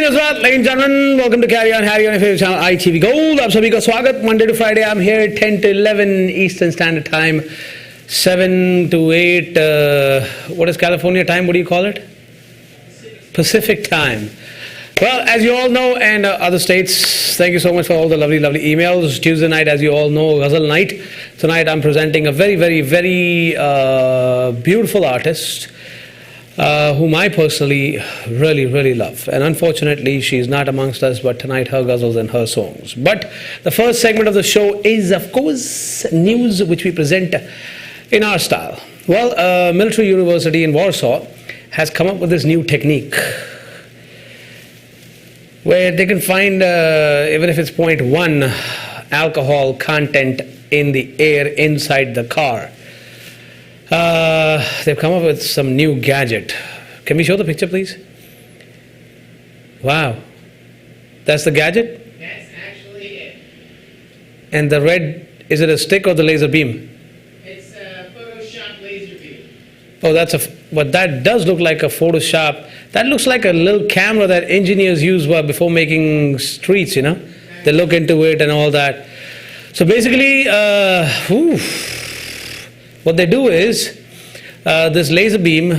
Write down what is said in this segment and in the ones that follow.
Namaste Nusrat, ladies and gentlemen, welcome to Carry On Harry on your favorite channel ITV Gold. आप सभी का स्वागत. Monday to Friday I'm here 10 to 11 Eastern Standard Time, 7 to 8 what is California time? What do you call it? Pacific time. Well, as you all know, and other states, thank you so much for all the lovely emails. Tuesday night, as you all know, Ghazal night. Tonight I'm presenting a very beautiful artist whom I personally really love. And unfortunately, she's not amongst us, but tonight her ghazals and her songs. But the first segment of the show is, of course, news which we present in our style. Well, Military University in Warsaw has come up with this new technique where they can find, even if it's 0.1 alcohol content in the air inside the car. They've come up with some new gadget. Can we show the picture, please? Wow. That's the gadget? That's actually it. And the red, is it a stick or the laser beam? It's a Photoshop laser beam. Oh, but that does look like a Photoshop. That looks like a little camera that engineers use before making streets, you know? They look into it and all that. So basically, what they do is, this laser beam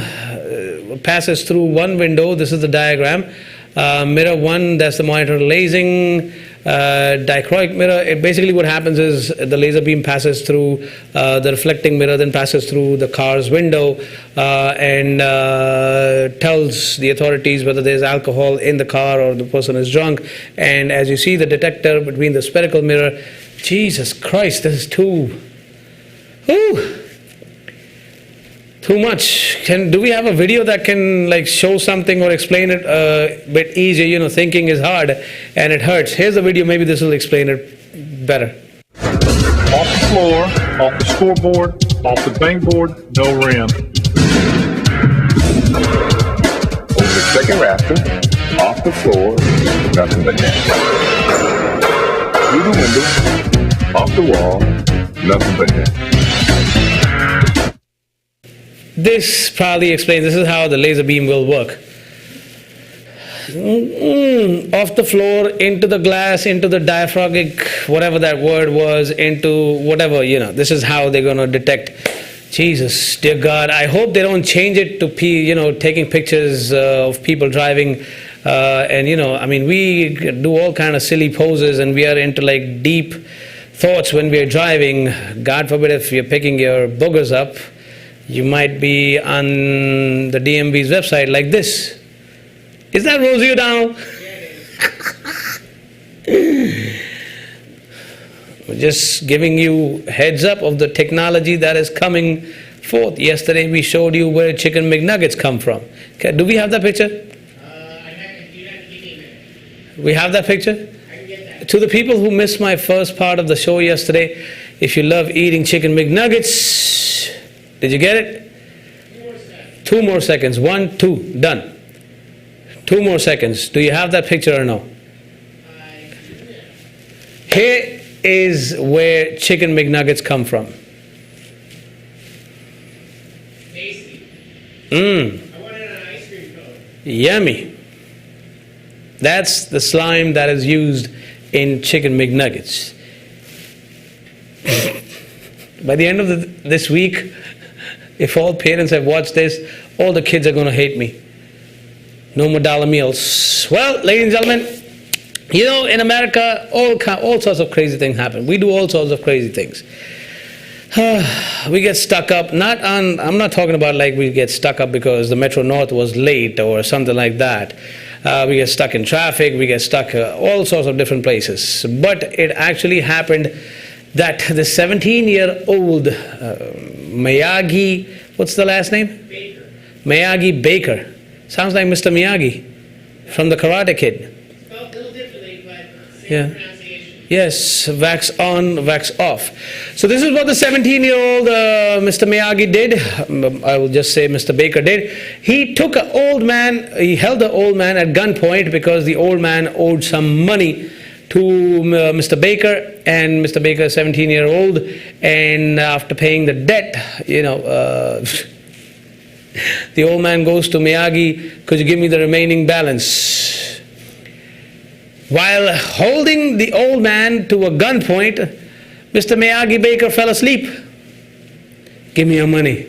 passes through one window. This is the diagram. Mirror 1, that's the monitor lasing. Dichroic mirror, basically what happens is the laser beam passes through the reflecting mirror, then passes through the car's window and tells the authorities whether there's alcohol in the car or the person is drunk. And as you see, the detector between the spherical mirror, Jesus Christ, this is too much. Do we have a video that can show something or explain it a bit easier? You know, thinking is hard and it hurts. Here's the video, maybe this will explain it better. Off the floor, off the scoreboard, off the bankboard, no rim. Over the second rafter, off the floor, nothing but net. Through the window, off the wall, nothing but net. This probably explains, this is how the laser beam will work. Off the floor, into the glass, into the diaphragmic, whatever that word was, into whatever, you know. This is how they're going to detect. Jesus, dear God, I hope they don't change it to, taking pictures of people driving. And, I mean, we do all kind of silly poses and we are into deep thoughts when we are driving. God forbid if you're picking your boogers up, you might be on the DMV's website like this. Is that Rosie O'Donnell? We're just giving you heads up of the technology that is coming forth. Yesterday we showed you where chicken McNuggets come from. Okay, do we have that picture? We have that picture? I can get that. To the people who missed my first part of the show yesterday, if you love eating chicken McNuggets, did you get it? 2 more seconds. 1, 2, done. 2 more seconds. Do you have that picture or no? Here is where chicken McNuggets come from. Tasty. Mmm. I wanted an ice cream cone. Yummy. That's the slime that is used in chicken McNuggets. By the end of this week, if all parents have watched this, all the kids are going to hate me. No more dollar meals. Well, ladies and gentlemen, in America, all sorts of crazy things happen. We do all sorts of crazy things. We get stuck up, I'm not talking about we get stuck up because the Metro North was late or something like that. We get stuck in traffic, we get stuck all sorts of different places. But it actually happened that the 17-year-old Miyagi, what's the last name? Baker. Miyagi Baker. Sounds like Mr. Miyagi from the Karate Kid. Spelled a little differently, but same Yeah. pronunciation. Yes, wax on, wax off. So this is what the 17-year-old Mr. Miyagi did. I will just say Mr. Baker did. He took an old man, he held the old man at gunpoint because the old man owed some money to Mr. Baker, and Mr. Baker, 17-year-old, and after paying the debt, The old man goes to Miyagi, could you give me the remaining balance? While holding the old man to a gunpoint, Mr. Miyagi Baker fell asleep. Give me your money.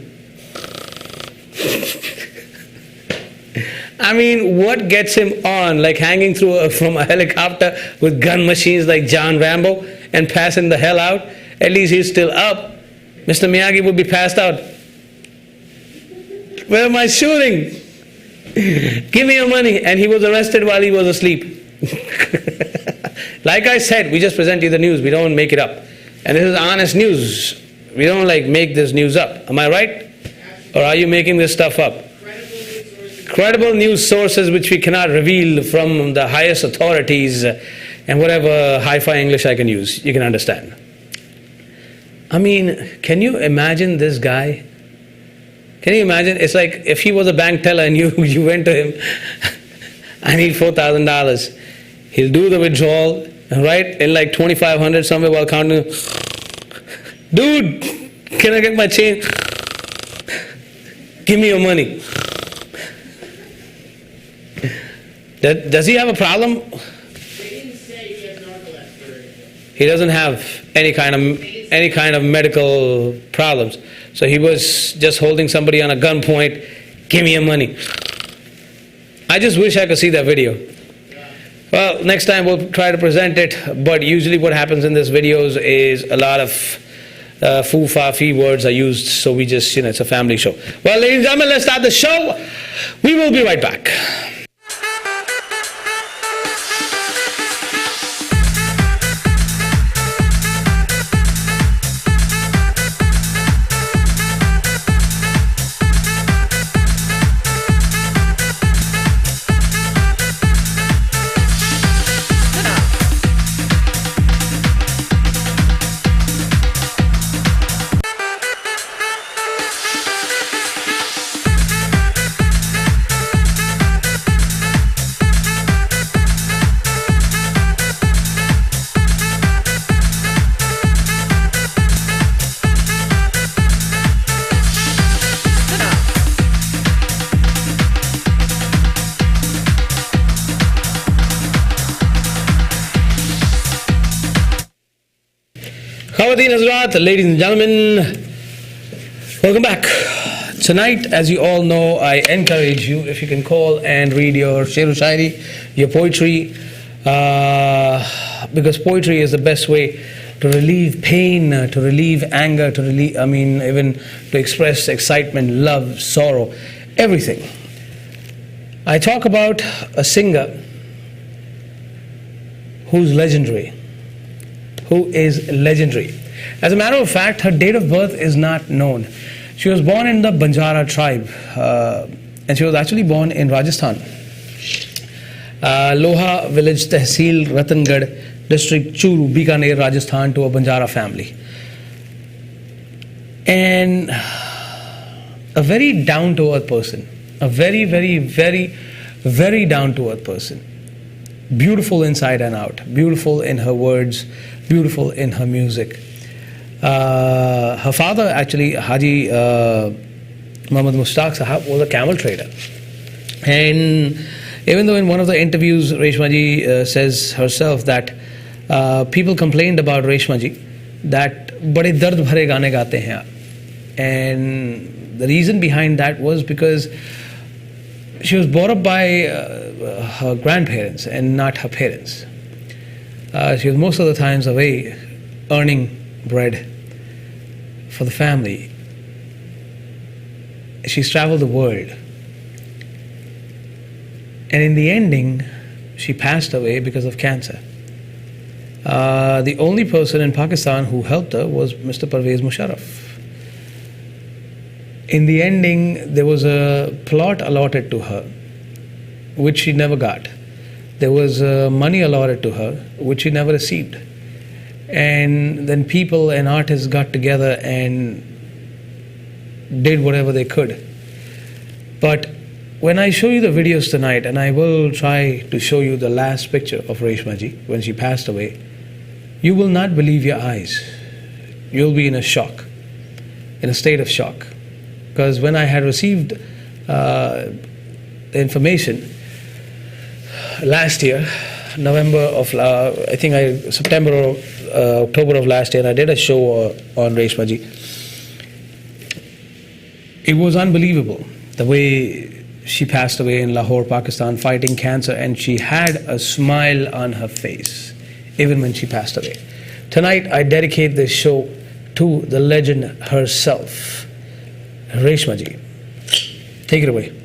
I mean, what gets him on, like hanging from a helicopter with gun machines like John Rambo and passing the hell out? At least he's still up. Mr. Miyagi would be passed out. Where am I shooting? Give me your money. And he was arrested while he was asleep. Like I said, we just present you the news. We don't make it up. And this is honest news. We don't like make this news up. Am I right? Or are you making this stuff up? Credible news sources which we cannot reveal from the highest authorities and whatever hi-fi English I can use. You can understand. I mean, can you imagine this guy? Can you imagine? It's like if he was a bank teller and you went to him, I need $4,000. He'll do the withdrawal, right? In like 2,500 somewhere while counting. Dude, can I get my change? Give me your money. Does he have a problem? They didn't say he has narcolepsy or anything. He doesn't have any kind of medical problems. So he was just holding somebody on a gunpoint. Give me your money. I just wish I could see that video. Well, next time we'll try to present it, but usually what happens in these videos is a lot of foo-fa-fee words are used, so we just, it's a family show. Well, ladies and gentlemen, let's start the show. We will be right back. Ladies and gentlemen, welcome back. Tonight, as you all know, I encourage you, if you can call and read your shairi, your poetry, because poetry is the best way to relieve pain, to relieve anger, even to express excitement, love, sorrow, everything. I talk about a singer who is legendary. As a matter of fact, her date of birth is not known. She was born in the Banjara tribe, and she was actually born in Rajasthan. Loha village, Tehsil, Ratangarh district, Churu, Bikaner, Rajasthan, to a Banjara family. And a very down-to-earth person, a very, very, very, very down-to-earth person. Beautiful inside and out, beautiful in her words, beautiful in her music. Her father, actually, Haji Muhammad Mushtaq Sahab, was a camel trader. And even though in one of the interviews, Reshma ji says herself that people complained about Reshma ji that bade dard bhare gaane gaate hain aap. And the reason behind that was because she was brought up by her grandparents and not her parents. She was most of the times away earning bread for the family. She's traveled the world. And in the ending, she passed away because of cancer. The only person in Pakistan who helped her was Mr. Pervez Musharraf. In the ending, there was a plot allotted to her, which she never got. There was money allotted to her, which she never received. And then people and artists got together and did whatever they could. But when I show you the videos tonight, and I will try to show you the last picture of Reshma ji when she passed away, you will not believe your eyes. You'll be in a shock, in a state of shock. Because when I had received the information last year, November of, September or October of last year, and I did a show on Reshma ji. It was unbelievable the way she passed away in Lahore, Pakistan, fighting cancer, and she had a smile on her face even when she passed away. Tonight, I dedicate this show to the legend herself, Reshma ji. Take it away.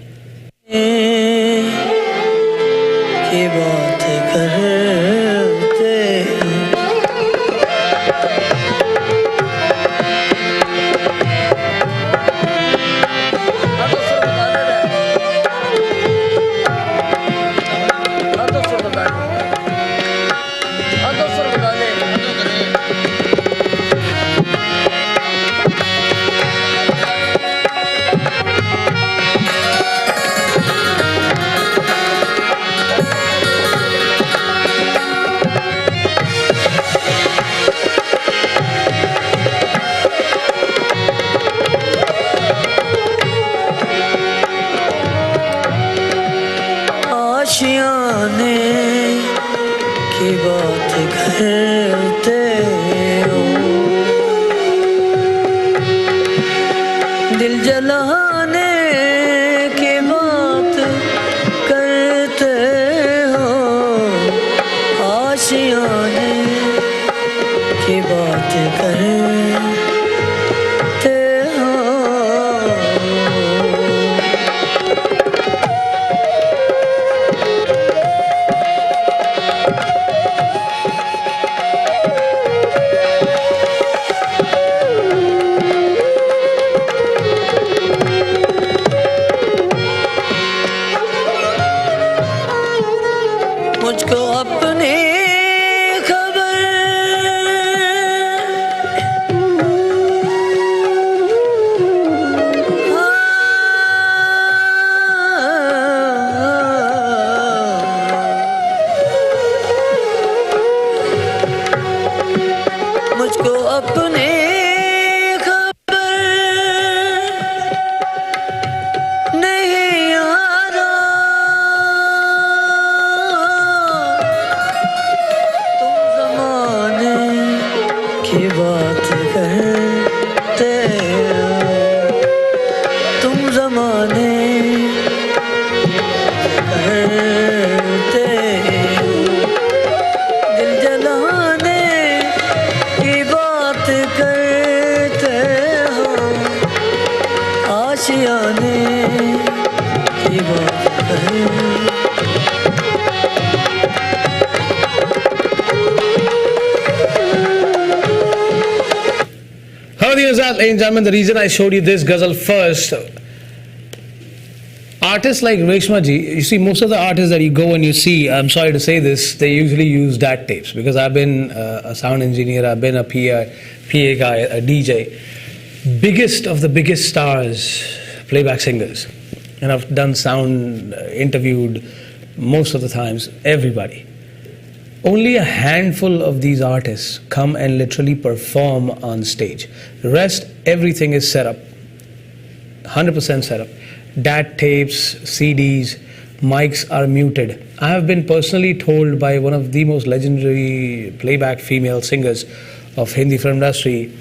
Ladies and gentlemen, the reason I showed you this ghazal first, artists like Reshma ji, you see most of the artists that you go and you see, I'm sorry to say this, they usually use DAT tapes, because I've been a sound engineer, I've been a PA guy, a DJ. Biggest of the biggest stars, playback singers, and I've done sound, interviewed most of the times, everybody. Only a handful of these artists come and literally perform on stage. The rest, everything is set up, 100% set up. DAT tapes, CDs, mics are muted. I have been personally told by one of the most legendary playback female singers of Hindi film industry,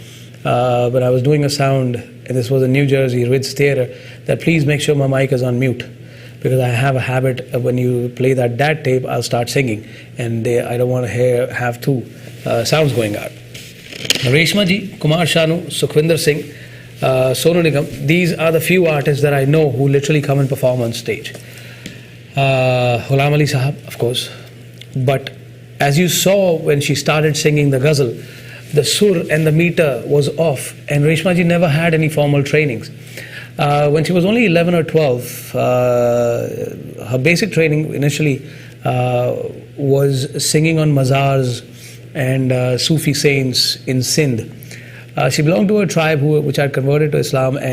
when I was doing a sound, and this was in New Jersey, Ritz Theatre, that please make sure my mic is on mute. Because I have a habit of when you play that DAT tape, I'll start singing, and I don't want to have two sounds going out. Reshma ji, Kumar Sanu, Sukhwinder Singh, Sonu Nigam, these are the few artists that I know who literally come and perform on stage. Ghulam Ali Sahab, of course. But as you saw when she started singing the ghazal, the sur and the meter was off, and Reshma ji never had any formal trainings. When she was only 11 or 12, her basic training initially was singing on mazars and Sufi saints in Sindh. She belonged to a tribe which had converted to Islam, and